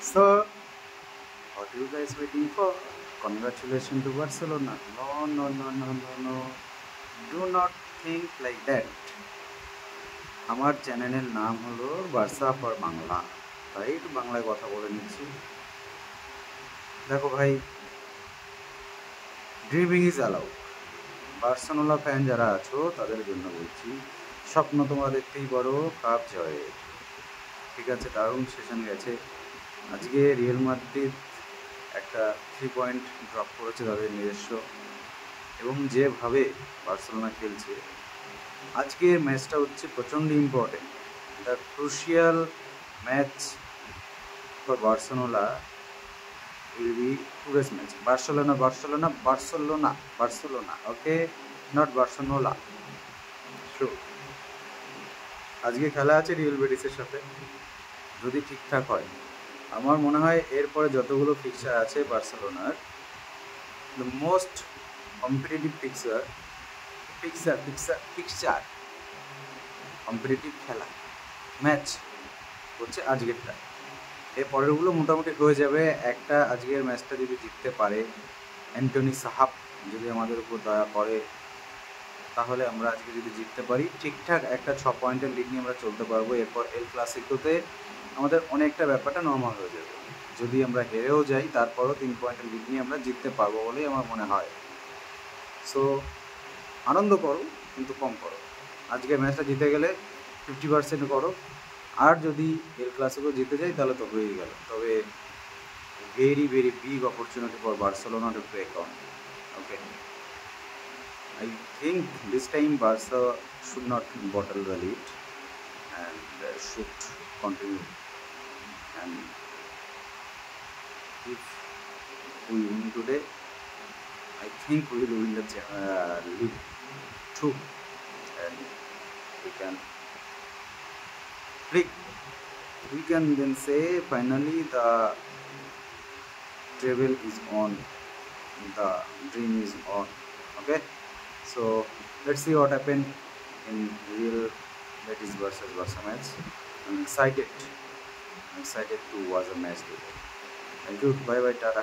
So, what are you guys waiting for? Congratulations to Barcelona. No, no, no, no, no, no. Do not think like that. আমার চ্যানেলের নাম হলো Barca for Bangla, তাই একটু বাংলায় কথা বলে নিচ্ছি। দেখো ভাই, dreaming is allowed. Barcelona fan যারা আছো তাদের জন্য বলছি, স্বপ্ন তোমরা দেখতেই পারো কাপ জয়ের। ঠিক আছে, দারুণ সেশন গেছে। আজকে রিয়াল মাদ্রিদ একটা 3 পয়েন্ট ড্রপ করেছে তাদের নিজস্ব, এবং যেভাবে বার্সেলোনা খেলছে, আজকের ম্যাচটা হচ্ছে প্রচণ্ড important. The crucial match for Barcelona will be today's match. Barcelona. Okay, not Barcelona. Sure. আজকে খেলা আছে রিয়াল বেটিসের সাথে। যদি ঠিকঠাক হয়, আমার মনে হয় এরপরে যতগুলো ফিক্সার আছে বার্সেলোনার, the most competitive fixer competitive খেলা ম্যাচ হচ্ছে আজকেরটা। এর পরেরগুলো মোটামুটি হয়ে যাবে। একটা আজকের ম্যাচটা যদি জিততে পারে, অ্যান্টনি সাহাব যদি আমাদের উপর দয়া করে, তাহলে আমরা আজকে যদি জিততে পারি, ঠিকঠাক একটা 6 পয়েন্টের লিগ নিয়ে আমরা চলতে পারবো। এরপর এল ক্লাসিকোতে আমাদের অনেকটা ব্যাপারটা নর্মাল হয়ে যাবে। যদি আমরা হেরেও যাই, তারপরও 3 পয়েন্টের লিগ নিয়ে আমরা জিততে পারবো বলেই আমার মনে হয়। সো আনন্দ করো, কিন্তু কম করো। আজকে ম্যাচটা জিতে গেলে 50% করো, আর যদি এল ক্লাসিকো জিতে যায় তাহলে তো হয়েই গেল। তবে very very big opportunity for Barcelona to break on. Okay, I think this time Barca should not bottle the lead and should continue. And if we win today, I think we will win the league too, and we can click. We can then say finally the travel is on, the dream is on. Okay, so let's see what happened in real Betis versus Barca match. I'm excited to watch the match today. Thank you, bye bye, tata.